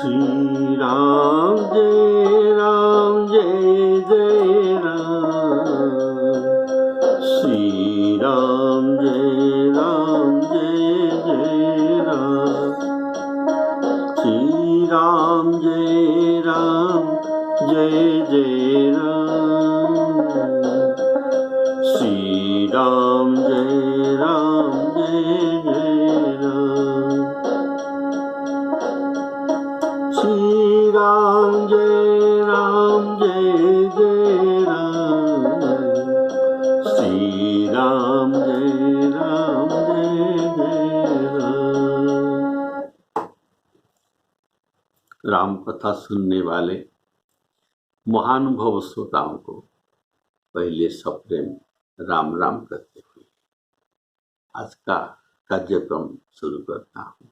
श्री राम जय जय राम। श्री राम जय जय राम। श्री राम जय जय राम। श्री राम जय जय राम। श्री राम जय जय राम। श्री राम जय जय राम। राम कथा सुनने वाले महानुभव श्रोताओं को पहले सप्रेम राम राम करते हुए आज का कार्यक्रम शुरू करता हूँ।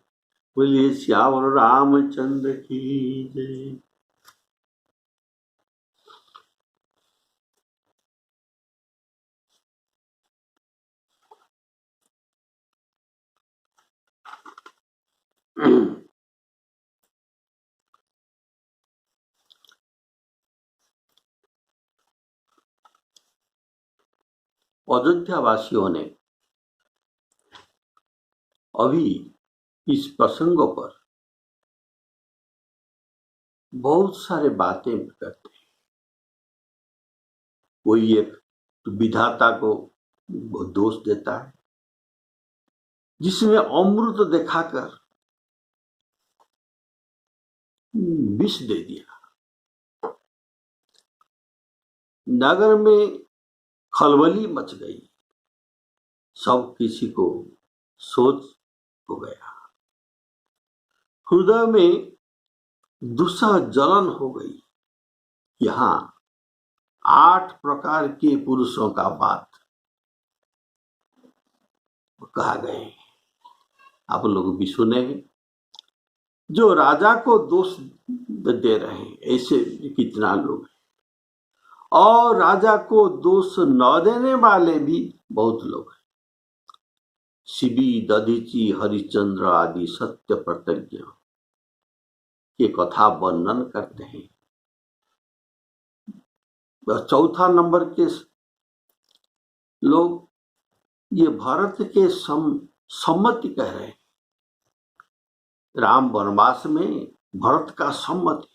बोलिए श्यावर रामचंद्र की जय। अयोध्या वासियों ने अभी इस प्रसंग पर बहुत सारे बातें करते हैं। कोई एक विधाता को दोष देता है जिसमें अमृत दिखाकर विष दे दिया। नगर में खलबली मच गई। सब किसी को सोच हो गया। हृदय में दुस्सह जलन हो गई। यहाँ 8 प्रकार के पुरुषों का बात कहा गए। आप लोग भी सुने हैं। जो राजा को दोष दे रहे हैं ऐसे कितना लोग हैं, और राजा को दोष न देने वाले भी बहुत लोग हैं। शिबी, दधीची, हरिश्चंद्र आदि सत्य प्रतिज्ञ के कथा वर्णन करते हैं। चौथा नंबर के लोग ये भरत के सम्मति कह रहे हैं। राम वनवास में भरत का सम्मति।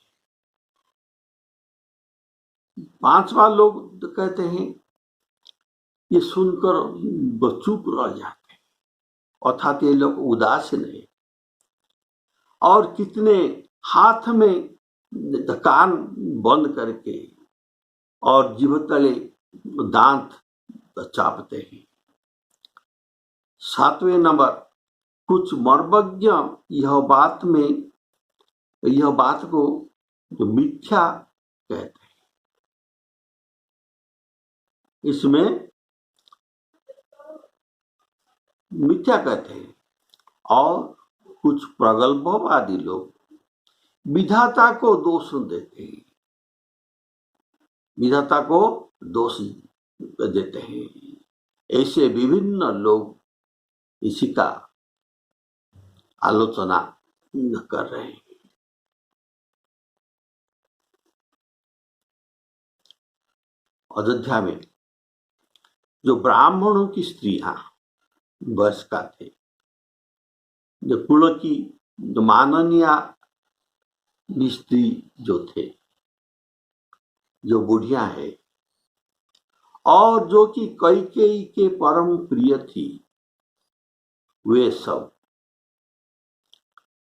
5वां लोग कहते हैं ये सुनकर चुप रह जाते हैं, अर्थात ये लोग उदासीन है। और कितने हाथ में कान बंद करके और जीभ तले दांत चापते हैं। 7वें नंबर कुछ मर्मज्ञ यह बात को मिथ्या कहते हैं। इसमें मिथ्या कहते हैं। और कुछ प्रगल्भवादी लोग विधाता को दोष देते हैं। विधाता को दोष देते हैं। ऐसे विभिन्न लोग इसी का आलोचना कर रहे हैं। अयोध्या में जो ब्राह्मणों की स्त्रियां वयस्का थे, जो कुल की जो माननीय स्त्री जो थे, जो बुढ़िया है और जो कि कैकेयी के परम प्रिय थी, वे सब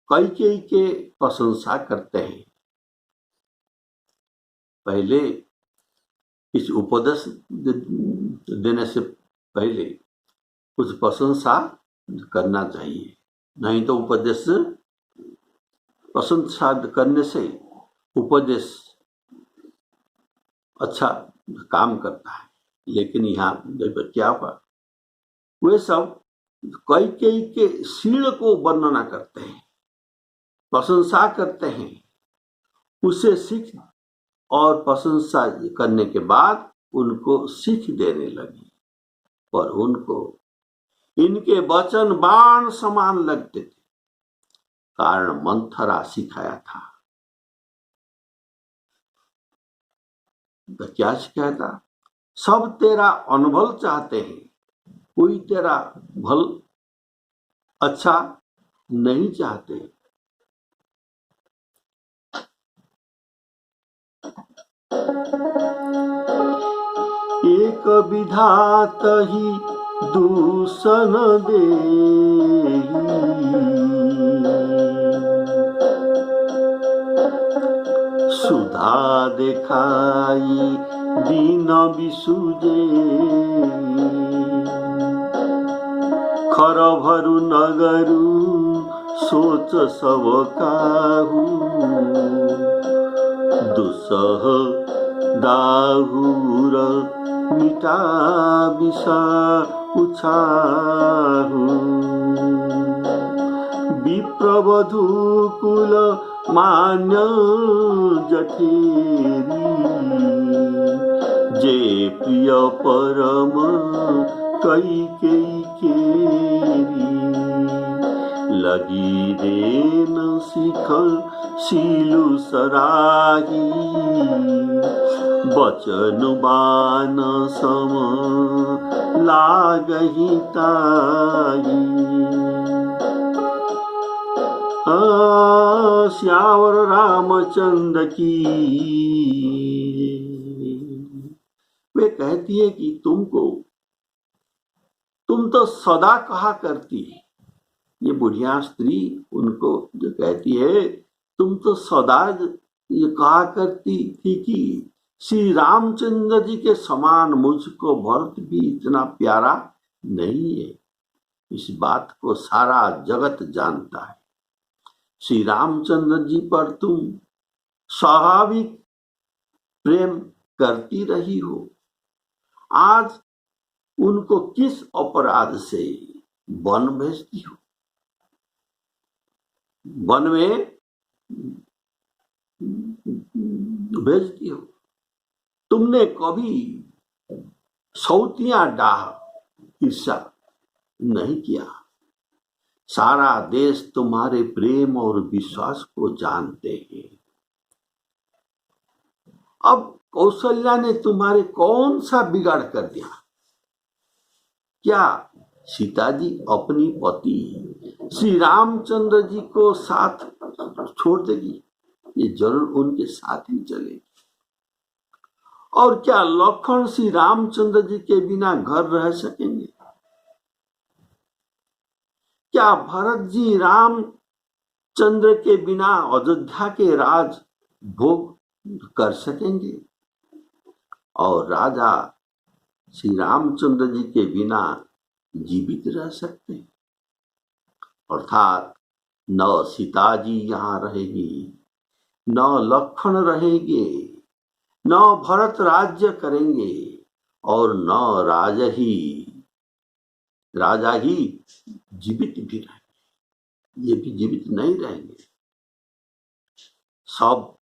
कैकेयी के प्रशंसा करते हैं। पहले इस उपदेश देने से पहले कुछ प्रशंसा करना चाहिए, नहीं तो उपदेश प्रशंसा करने से उपदेश अच्छा काम करता है। लेकिन यहाँ क्या हुआ, वे सब कैकेयी के शील को वर्णना करते हैं, प्रशंसा करते हैं। उसे सीख और प्रशंसा करने के बाद उनको सीख देने लगी, पर उनको इनके वचन बाण समान लगते थे। कारण मंथरा सिखाया था तो क्या कहता, सब तेरा अनुभव चाहते हैं, कोई तेरा भल अच्छा नहीं चाहते। एक विधात ही दूषण दे, सुधा देखाई दीन बिसुजे, खर भरु नगरु सोच सब काहू, दुसह दाहुर मिटा विषा उछाहु, विप्रवधु कुल मान्य जठेरी, जे प्रिय परम कैकेयी केरी, लगी देन शिख शीलु सराही, बचन बान सम लागहि ताही। श्यावर रामचंद्र की। वे कहती है कि तुम तो सदा कहा करती है, ये बुढ़िया स्त्री उनको जो कहती है, तुम तो सदा ये कहा करती थी कि श्री रामचंद्र जी के समान मुझको भरत भी इतना प्यारा नहीं है। इस बात को सारा जगत जानता है। श्री रामचंद्र जी पर तुम स्वाभाविक प्रेम करती रही हो, आज उनको किस अपराध से वन भेजती हो? वन में भेजती हो। तुमने कभी सौतियां डाह ईर्षा नहीं किया। सारा देश तुम्हारे प्रेम और विश्वास को जानते हैं। अब कौशल्या ने तुम्हारे कौन सा बिगाड़ कर दिया? क्या सीता जी अपनी पति श्री रामचंद्र जी को साथ छोड़ देगी? ये जरूर उनके साथ ही चलेगी। और क्या लक्ष्मण श्री रामचंद्र जी के बिना घर रह सकेंगे? क्या भरत जी रामचंद्र के बिना अयोध्या के राज भोग कर सकेंगे? और राजा श्री रामचंद्र जी के बिना जीवित रह सकते? अर्थात न सीता जी यहाँ रहेगी, न लक्ष्मण रहेंगे, न भरत राज्य करेंगे, और न राजा ही जीवित भी रहेंगे। ये भी जीवित नहीं रहेंगे। सब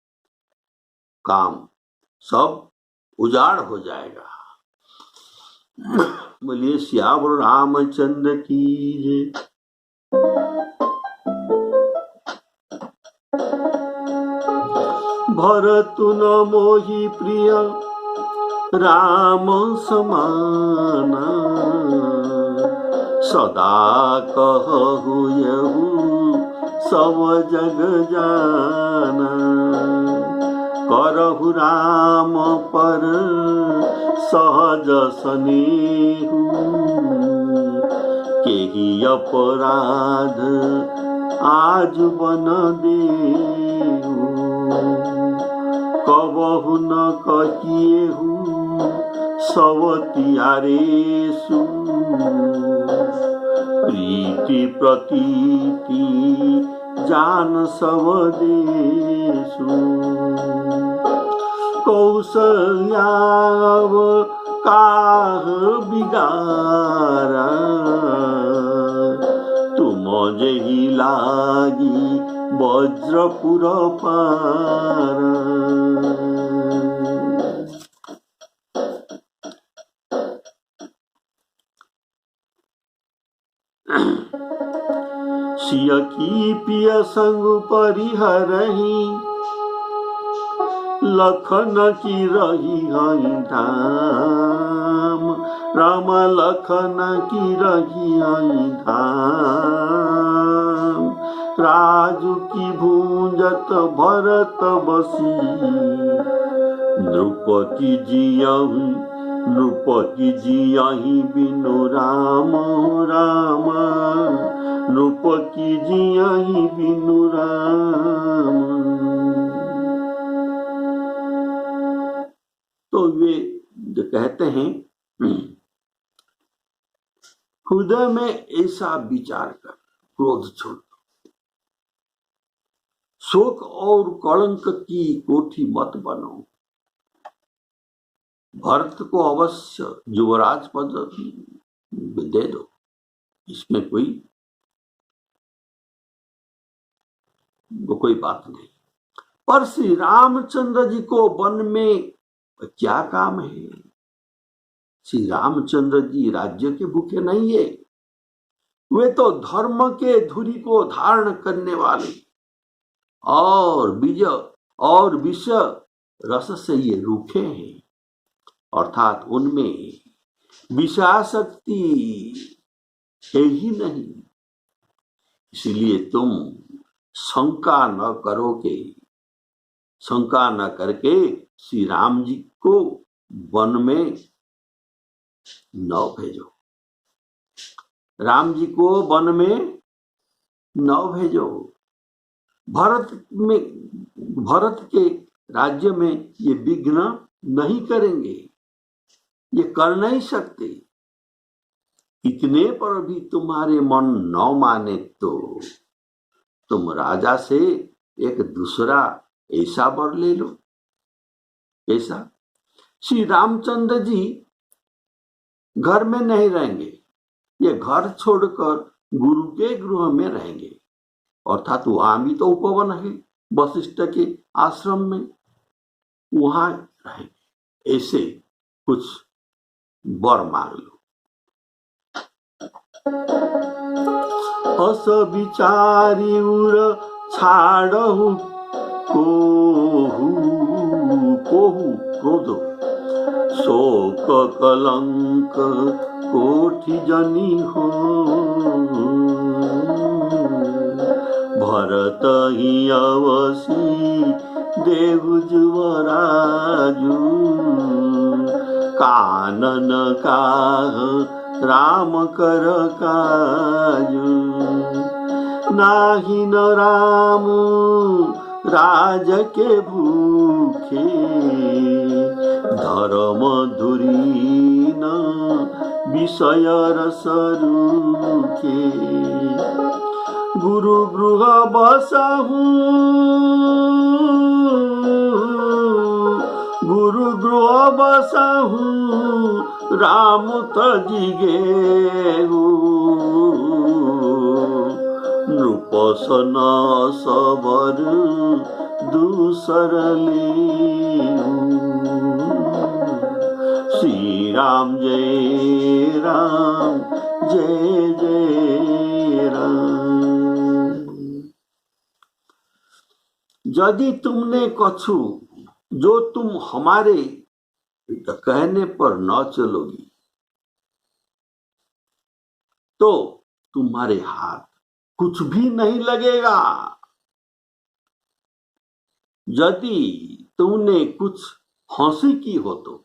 काम सब उजाड़ हो जाएगा। बोलिए श्यावर रामचंद्र की जय। भरत न मोहि प्रिय राम समाना, सदा कहु यहु सब जग जाना, करहु राम पर सहज स्नेहु, केहि अपराध आज बन देहु, कबहु न कहिएहु सवतियारेषु, प्रीति प्रतीति जान सब देशु, कौशल्याव काह बिगारा, तुम जही लागी वज्रपुर पारा। सिय की पिय संग परिहरहि, लखन की रही हई धाम, राम लखन की रही हई धाम। राजू की भूंजत भरत बसी, नृप की जियहि बिनु राम राम, नृप की जियहि बिनु राम। तो वे जो कहते हैं, हृदय में ऐसा विचार कर क्रोध छोड़ दो, शोक और कलंक की कोठी मत बनो। भरत को अवश्य युवराज पद दे दो, इसमें कोई बात नहीं। पर श्री रामचंद्र जी को वन में क्या काम है? श्री रामचंद्र जी राज्य के भूखे नहीं है, वे तो धर्म के धुरी को धारण करने वाले और विष रस से ये रूखे हैं, अर्थात उनमें विषाशक्ति है ही नहीं। इसलिए तुम शंका न करके श्री राम जी को वन में न भेजो, राम जी को वन में न भेजो। भरत के राज्य में ये विघ्न नहीं करेंगे, ये कर नहीं सकते। इतने पर भी तुम्हारे मन न माने तो तुम राजा से एक दूसरा ऐसा वर ले लो। ऐसा श्री रामचंद्र जी घर में नहीं रहेंगे, ये घर छोड़कर गुरु के गृह में रहेंगे, अर्थात वहां भी तो उपवन है वशिष्ठ के आश्रम में, वहां रहेंगे। ऐसे कुछ वर मांग लो। अस विचारी उर छाड़हु कोहु क्रोध, शोक कलंक कोठि जनी हो। भरत ही अवसी देहु जुवराजु, कानन काह राम कर काजु। नाही न राम राज के भूखे, धर्म धुरी न विषय रस रूखे। गुरु गृह बसहु राम तजी गेहु। नृपसन सबर दूसर लेहु। श्री राम जय राम जय जय राम। यदि तुमने कछु जो तुम हमारे कहने पर न चलोगी तो तुम्हारे हाथ कुछ भी नहीं लगेगा। यदि तुमने कुछ हंसी की हो तो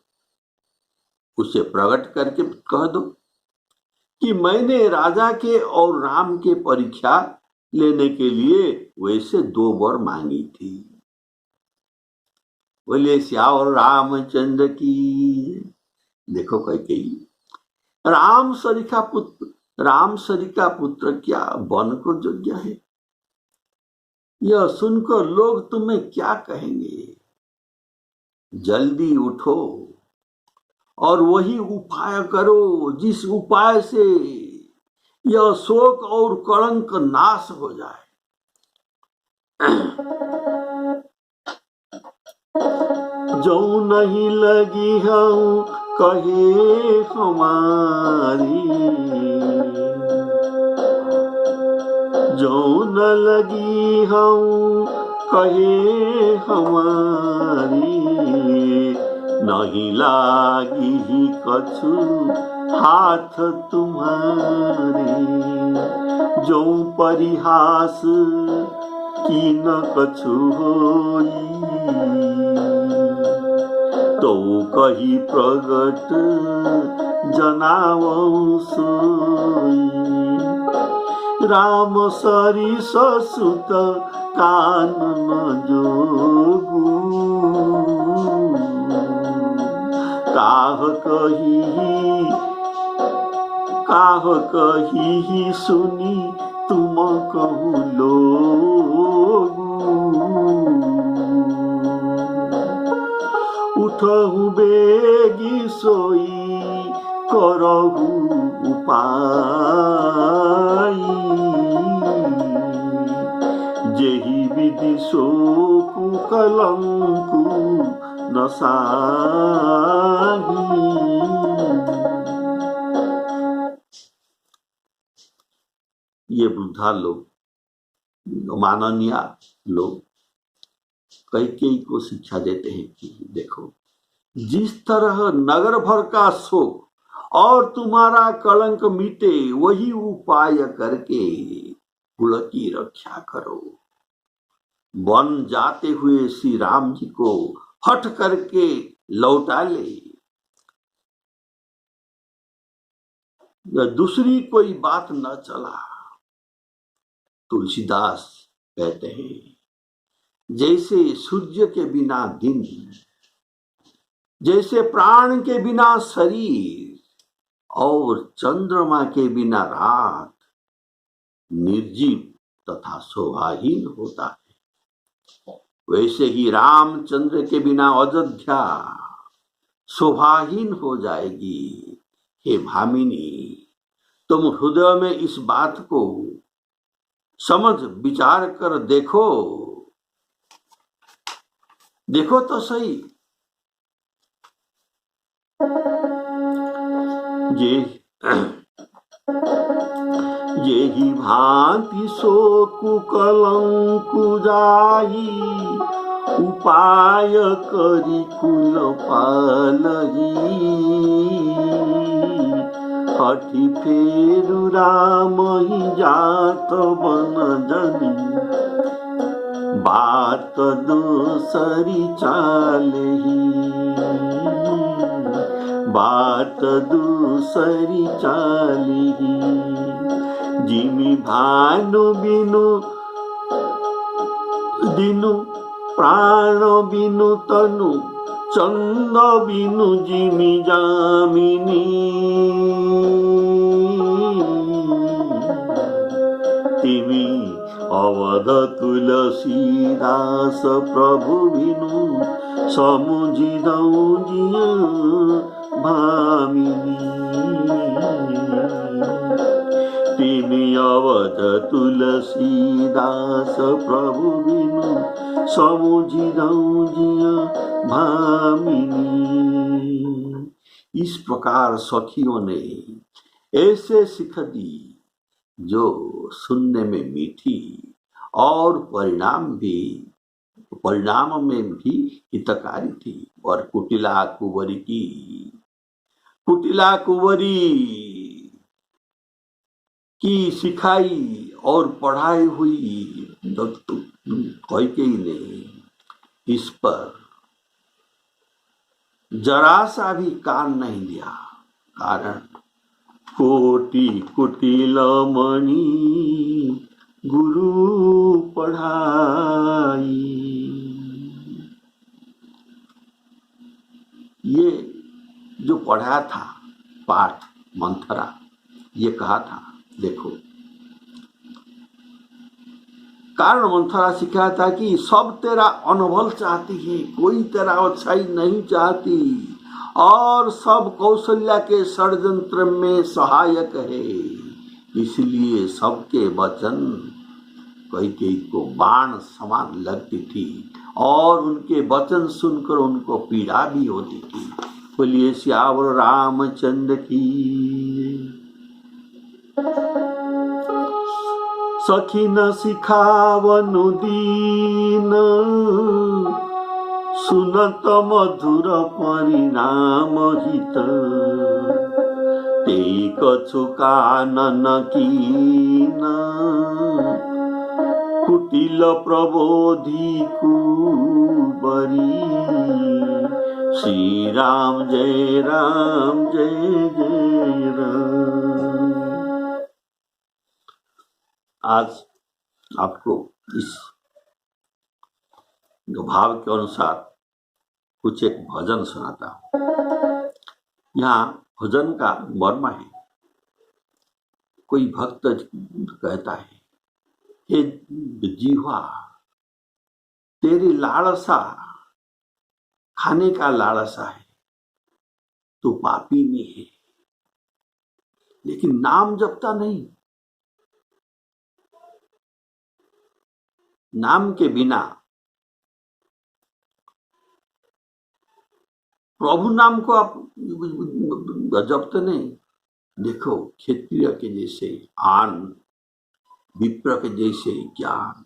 उसे प्रकट करके कह दो कि मैंने राजा के और राम के परीक्षा लेने के लिए वैसे 2 वर मांगी थी। बोले श्यावर रामचंद्र की। देखो कैकेयी, राम सरिका पुत्र क्या वन को योग्य है? यह सुनकर लोग तुम्हें क्या कहेंगे? जल्दी उठो और वही उपाय करो जिस उपाय से यह शोक और कलंक नाश हो जाए। जो नहीं लगी हूँ कहे हमारी, जो न लगी हूँ कहे हमारी, नहीं लागी कछु हाथ तुम्हारे। जो परिहास की न कछु होई, तो कही प्रगट जनावो सोई। राम सरिस सुत कानन जोगु, काह कही सुनी तुम कहु लोगु। उठहु बेगी सोई करहु उपाय, जेहि विधि सोकु कलंकु न साही। ये वृद्धा लोग, माननीय लोग कैकेयी को शिक्षा देते हैं कि देखो, जिस तरह नगर भर का शोक और तुम्हारा कलंक मिटे, वही उपाय करके कुल की रक्षा करो। वन जाते हुए श्री राम जी को हट करके लौटा ले, दूसरी कोई बात न चला। तुलसीदास कहते हैं, जैसे सूर्य के बिना दिन, जैसे प्राण के बिना शरीर और चंद्रमा के बिना रात निर्जीव तथा शोभाहीन होता है, वैसे ही रामचंद्र के बिना अयोध्या शोभाहीन हो जाएगी। हे भामिनी, तुम हृदय में इस बात को समझ विचार कर देखो, देखो तो सही। जेहि भांति शोकु कलंकु जाई, उपाय करी कुल पालही। हठि फेरु राम ही जात बन जनी, बात दूसरी चालही। बात दूसरी चालही। जिमि भानु बिनु दिनु, प्राण बिनु तनु, चंद बिनु जिमि जामिनी। तिमि अवध तुलसीदास प्रभु बिनु, समुझिदौ जिया भामिनी। तिमि अवध तुलसीदास प्रभु बिनु, समुझिदौ जिया भामिनी। इस प्रकार सखियों ने ऐसे सिख दी जो सुनने में मीठी और परिणाम में भी हितकारी थी। और कुटिला कुंवरी की सिखाई और पढ़ाई हुई कैकेयी ने इस पर जरा सा भी कान नहीं दिया। कारण कोटि कुटिल मणि गुरु पढ़ाई। ये जो पढ़ाया था पाठ मंथरा, ये कहा था देखो, कारण मंथरा सिखाया था कि सब तेरा अनुभव चाहती है, कोई तेरा अच्छाई नहीं चाहती, और सब कौशल्या के षड्यंत्र में सहायक है। इसलिए सबके वचन कैकेयी को बाण समान लगती थी और उनके वचन सुनकर उनको पीड़ा भी होती थी। बोलिए सियावर रामचंद्र की। सखी न सिखावनु दीन, सुनत मधुर परिणाम हित। तेई कछु कानन कीन, कुटिल प्रबोधि कुबरी। श्री राम जय राम जय जय राम। आज आपको इस भाव के अनुसार कुछ एक भजन सुनाता हूं। यहाँ भजन का मर्म है। कोई भक्त कहता है, हे जीवा, तेरी लालसा खाने का लालसा है, तू पापी नहीं है, लेकिन नाम जपता नहीं। नाम के बिना, प्रभु नाम को आप जपते नहीं। देखो, क्षत्रिय के जैसे आन, विप्र के जैसे ज्ञान,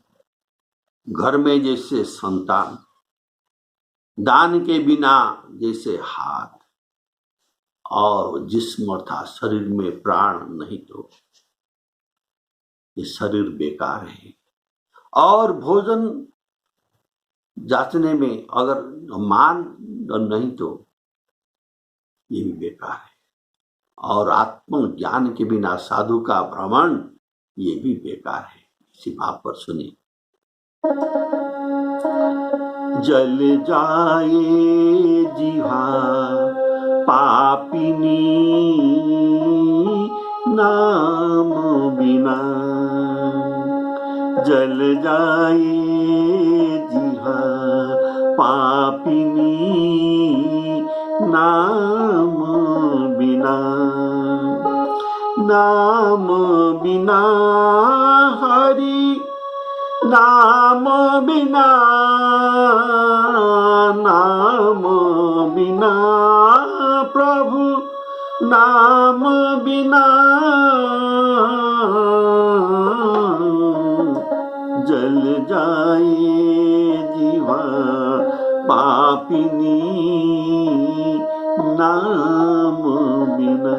घर में जैसे संतान, दान के बिना जैसे हाथ, और जिस्म अर्थात शरीर में प्राण नहीं तो ये शरीर बेकार है। और भोजन जांचने में अगर मान नहीं तो ये भी बेकार है। और आत्मज्ञान के बिना साधु का भ्रमण ये भी बेकार है। इसी भाव पर सुनिए। जल जाए जिह्वा पापिनी, नाम बिना। जल जाए जिह्वा पापिनी, नाम बिना। नाम बिना हरि, नाम बिना, नाम बिना प्रभु, नाम बिना। जल जाए जीवा पापिनी, नाम बिना।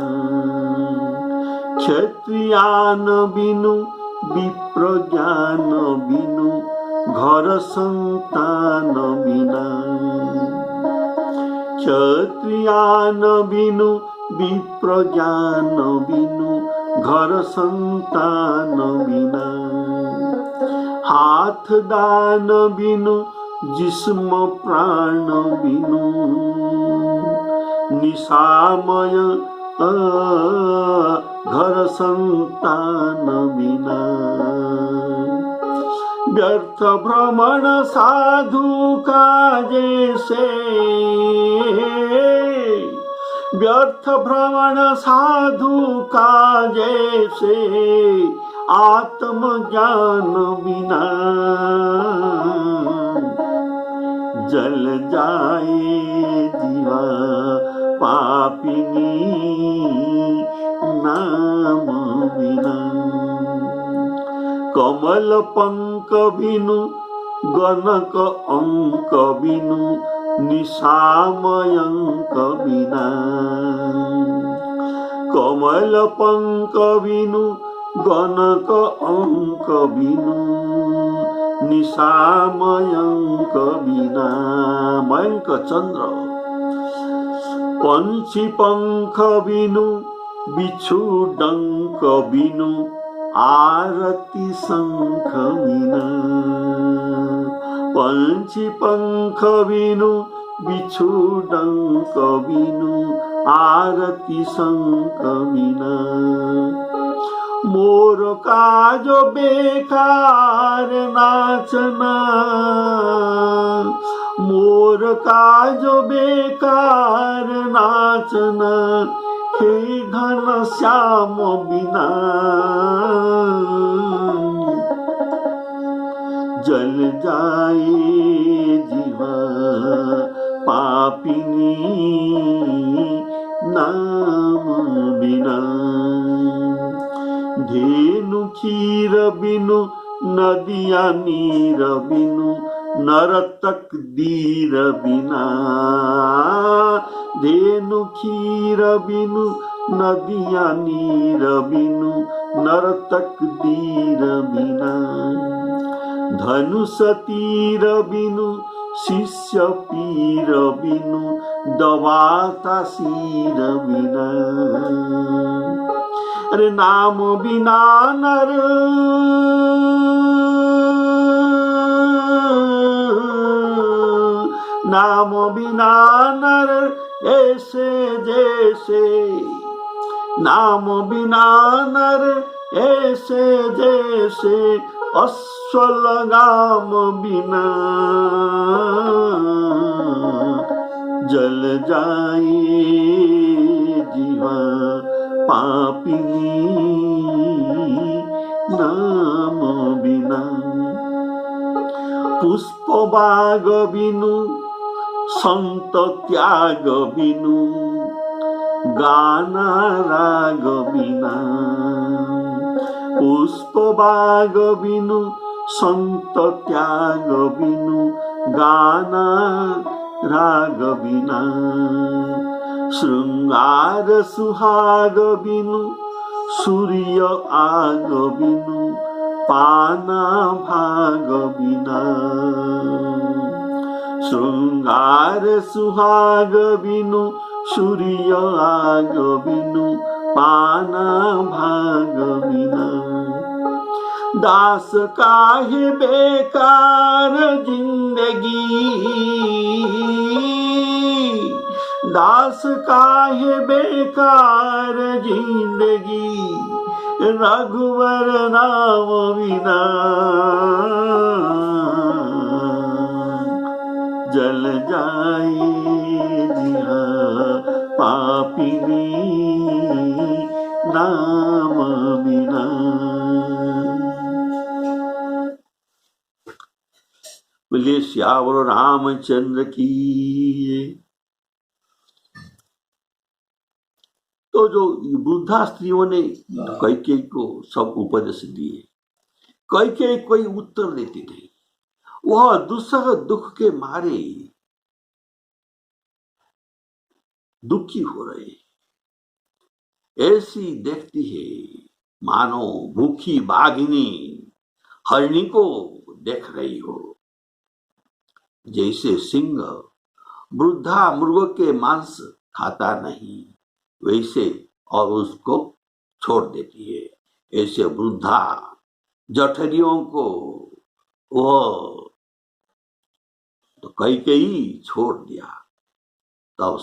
क्षत्रियान बिनु विप्र ज्ञान बिनु, घर संतान बिना। क्षत्रियान बिनु विप्र ज्ञान बिनु, घर संतान बिना। हाथ दान बिनु जिस्म प्राण बिनु, निशामय घर संतान बिना। व्यर्थ भ्रमण साधु का जैसे, व्यर्थ भ्रमण साधु का जैसे, आत्मज्ञान बिना। जल जाए जीवा पापिनी, नाम बिना। कमल पंक बिनु गणक अंक बिनु, निशामयंक बिना। कमल पंक बिनु गणक अंक बिनु, निशामयंक बिना। मयंक चंद्र। पंछी पंख बिनु बिछु डंक बिनु, आरती शंख बिना। पंछी पंख बिनु बिछु डंक बिनु, आरती शंख बिना। मोर का जो बेकार नाचना, मोर का जो बेकार नाचना, हे घन श्याम बिना। जल जाए जीवा पापिनी, नाम बिना। धेनु क्षीर बिनु नदिया नीर बिनु नर तकदीर बिना। धेनु क्षीर बिनु नदिया नीर बिनु नर तकदीर बिना। धनुष तीर बिनु शिष्य पीर बिनु दबाता सिर बिना। अरे नाम बिना नर नाम बिना नर ऐसे जैसे। नाम बिना नर ऐसे जैसे अश्व लगाम बिना। जल जाए जीवा पापिनी नाम बिना। पुष्प बाग बिनु संत त्याग बिनु गाना राग बिना। पुष्प बाग बिनु संत त्याग बिनु गाना राग बिना। श्रृंगार सुहाग बिनु सूर्य आग बिनु पाना भाग बिना। श्रृंगार सुहाग बिनु सूर्य आग बिनु पाना भाग बिना। दास काहे बेकार जिंदगी। दास काहे बेकार जिंदगी रघुवर नाम बिना। जल जाए जिहा पापिनी नाम बिना। बोलिए श्यावर रामचंद्र की। तो जो वृद्धा स्त्रियों ने कैकेयी को सब उपदेश दिए, कैकेयी कोई उत्तर देती नहीं। वह दुस्सह दुख के मारे दुखी हो रहे, ऐसी देखती है मानो भूखी बाघिनी हरिणी को देख रही हो। जैसे सिंह वृद्धा मृग के मांस खाता नहीं, वैसे और उसको छोड़ देती है। ऐसे वृद्धा जठरियों को वो तो कैकेयी छोड़ दिया। तब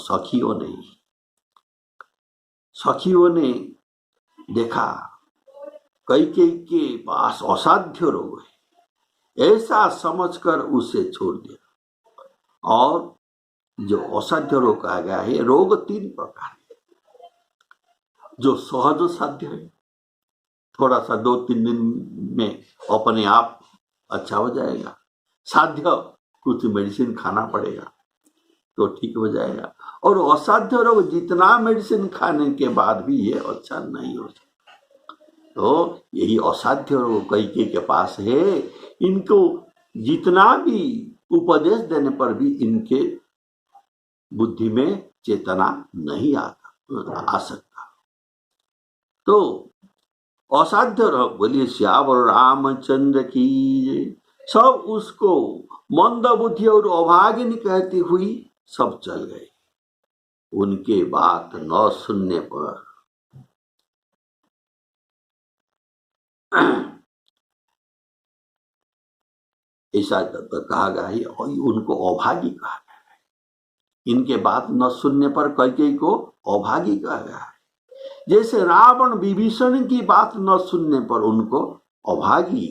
सखियों ने देखा कैकेयी के पास असाध्य रोग है, ऐसा समझकर उसे छोड़ दिया। और जो असाध्य रोग कहा गया है, रोग 3 प्रकार है। जो सहज साध्य है, थोड़ा सा 2-3 दिन में अपने आप अच्छा हो जाएगा। साध्य कुछ मेडिसिन खाना पड़ेगा तो ठीक हो जाएगा। और असाध्य रोग जितना मेडिसिन खाने के बाद भी ये अच्छा नहीं हो सकता। तो यही असाध्य रोग कैकेयी के पास है। इनको जितना भी उपदेश देने पर भी इनके बुद्धि में चेतना नहीं आ सकता। तो असाध्य रोग, बोलिए श्यावर रामचंद्र की। सब उसको मंद बुद्धि और अभागिनी कहती हुई सब चल गए। उनके बात न सुनने पर ऐसा कहा गया है, और उनको अभागी कहा गया है। इनके बात न सुनने पर कैकेयी को अभागी कहा गया है। जैसे रावण विभीषण की बात न सुनने पर उनको अभागी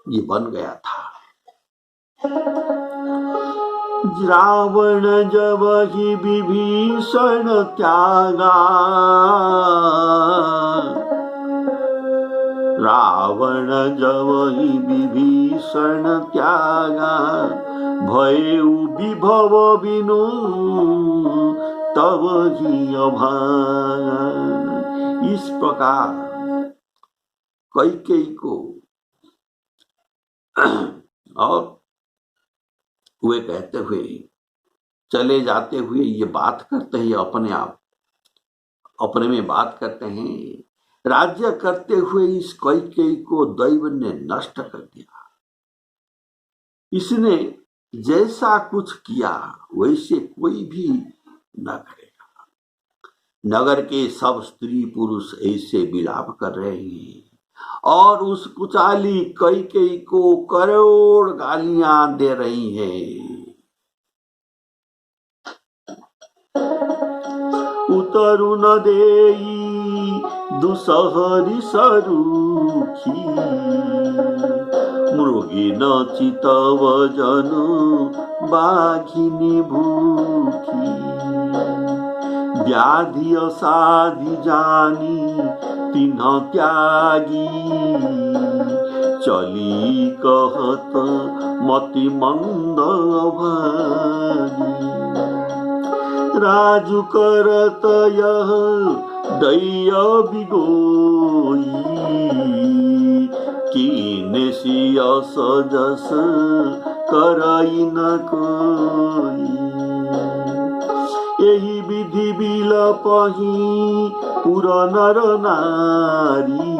ये बन गया था। रावण जब ही विभीषण त्यागा, रावण जब ही विभीषण त्यागा, भयउ विभव बिनु तब ही अभागा। इस प्रकार कैकेयी को और वे कहते हुए चले जाते हुए ये बात करते हैं, अपने में बात करते हैं, राज्य करते हुए इस कैकेयी को दैव ने नष्ट कर दिया। इसने जैसा कुछ किया वैसे कोई भी न करेगा। नगर के सब स्त्री पुरुष ऐसे विलाप कर रहे हैं और उस कुचाली कैकेयी को करोड़ गालियां दे रही हैं। उतरु न देई दुसहरी सरुखी, मृगी न चितव जनु बाघिनी भूखी। व्याधि असाधि जानी तिन्ह त्यागी, चली कहत मति मंद भागी। राजु करत यह दैय बिगोई, कीने सियस जस करई न कोई। यही विधि बिलपहि पुर नर नारी,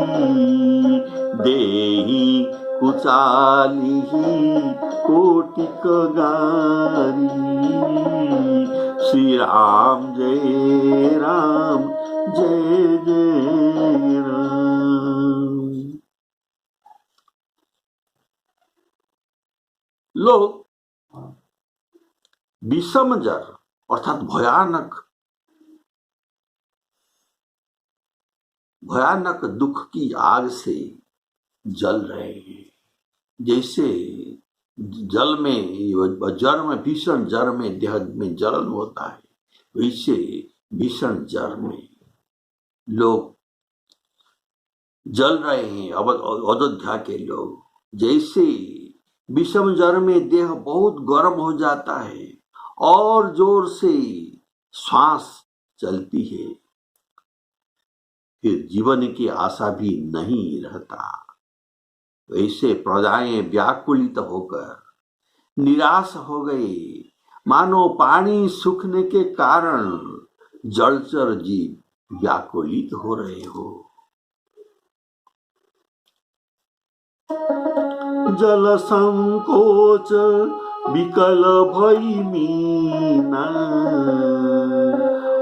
देहि कुचालिहि कोटिक गारी। श्री राम जय राम जय जय राम। लोग विषम जर अर्थात भयानक दुख की आग से जल रहे हैं। जैसे जल में जर में भीषण जर में देह में जलन होता है, वैसे भीषण जर में लोग जल रहे हैं। अयोध्या के लोग जैसे विषम जर में देह बहुत गर्म हो जाता है और जोर से श्वास चलती है, फिर जीवन की आशा भी नहीं रहता, वैसे प्रजाएं व्याकुलित होकर निराश हो गई, मानो पानी सूखने के कारण जलचर जीव व्याकुलित हो रहे हो। जल संकोच विकल भई मीना,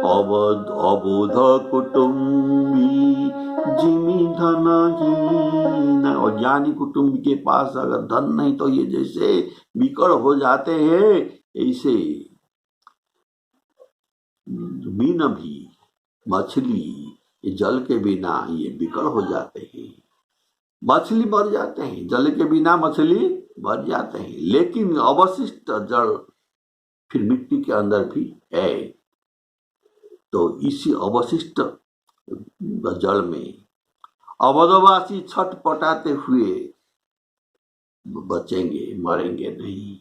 अबोध कुटुंबी जिमी धनहीना। और ज्ञानी कुटुंब के पास अगर धन नहीं तो ये जैसे विकल हो जाते हैं, ऐसे मीन भी मछली ये जल के बिना ये विकल हो जाते हैं। मछली मर जाते हैं, जल के बिना मछली मर जाते हैं, लेकिन अवशिष्ट जल फिर मिट्टी के अंदर भी है। तो इसी अवशिष्ट जल में अवधवासी छटपटाते हुए बचेंगे, मरेंगे नहीं।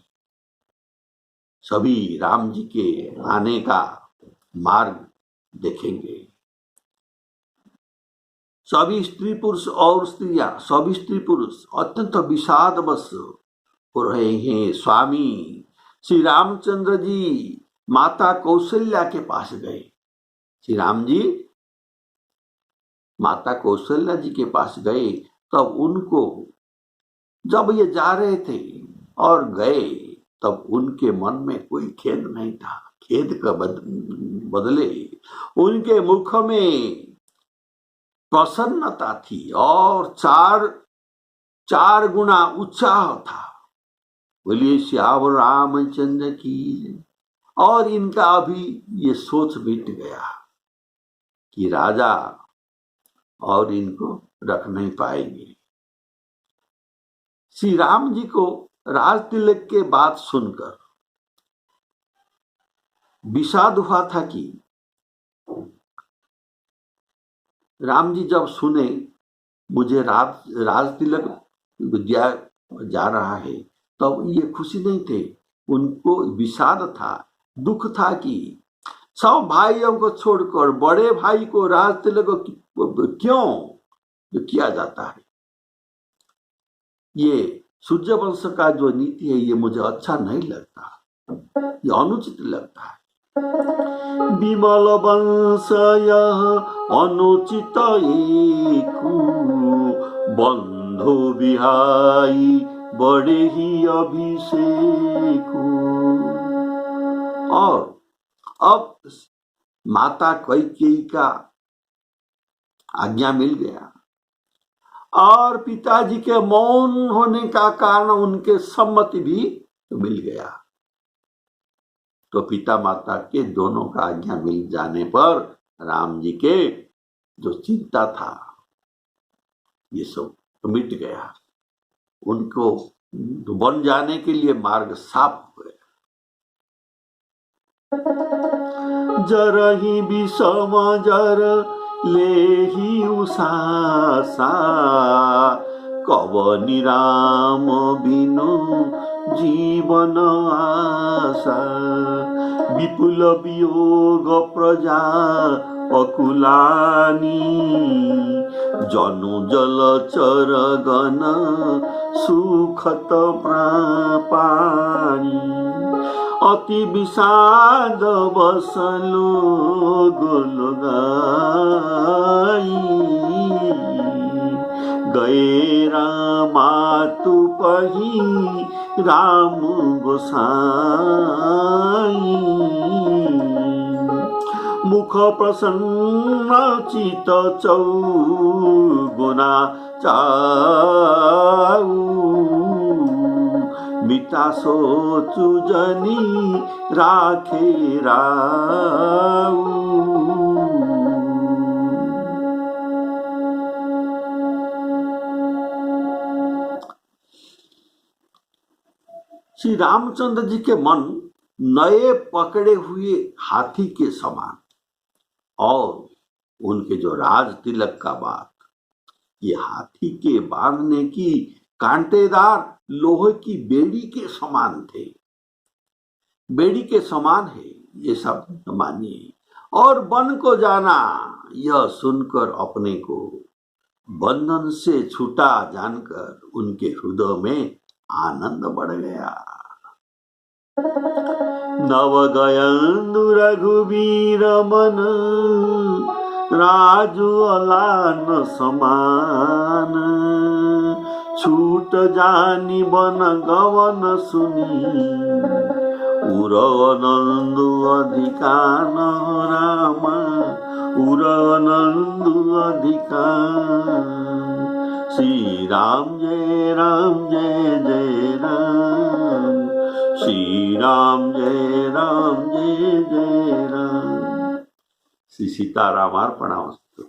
सभी राम जी के आने का मार्ग देखेंगे। सभी स्त्री पुरुष और स्त्रियां, सभी स्त्री पुरुष अत्यंत विषादवश हो रहे हैं। स्वामी श्री रामचंद्र जी माता कौशल्या के पास गए। श्री राम जी माता कौशल्या जी के पास गए, तब उनको जब ये जा रहे थे और गए, तब उनके मन में कोई खेद नहीं था। खेद का बदले उनके मुख में प्रसन्नता थी और चार गुना उत्साह था। बोलिए श्याम रामचंद्र की। और इनका अभी ये सोच मिट गया कि राजा और इनको रख नहीं पाएंगे। श्री राम जी को राज तिलक के बात सुनकर विषाद हुआ था कि राम जी जब सुने मुझे राज तिलक दिया जा रहा है, तब ये खुशी नहीं थे, उनको विषाद था, दुख था कि सब भाइयों को छोड़कर बड़े भाई को राज तिलक क्यों किया जाता है। ये सूर्य वंश का जो नीति है ये मुझे अच्छा नहीं लगता, ये अनुचित लगता है। विमल वंश यह अनुचित एकु, बंधु बिहाई बड़े ही अभिषेक। और अब माता कैकेयी का आज्ञा मिल गया और पिताजी के मौन होने का कारण उनके सम्मति भी मिल गया। तो पिता माता के दोनों का आज्ञा मिल जाने पर राम जी के जो चिंता था ये सब मिट गया, उनको बन जाने के लिए मार्ग साफ हो गया। जरही विषम जर लेही उषासा, कवनि राम बिनु जीवन आशा। विपुल वियोग प्रजा अकुलानी, जनु जलचर गण सुखत पानी। अति विषाद बसलो गोलगाई, गए रामातु पही राम गोसाई। मुख प्रसन्न चित चौगुना चाऊ, मिटा सोचु जनी राखे राऊ। श्री रामचंद्र जी के मन नए पकड़े हुए हाथी के समान, और उनके जो राज तिलक का बात, ये हाथी के बांधने की कांटेदार लोहे की बेड़ी के समान थे, बेड़ी के समान है ये सब मानिए। और वन को जाना यह सुनकर अपने को बंधन से छूटा जानकर उनके हृदय में आनंद बढ़ गया। नव गयंदु रघुवीर मन, राजू अलान समान। छूट जानी बन गवन सुनी, उरनंदु अधिकान रामा, उरनंदु अधिकान। श्री राम जय जय राम, श्री राम जय जय राम। श्री सीतारामार्पणमस्तु।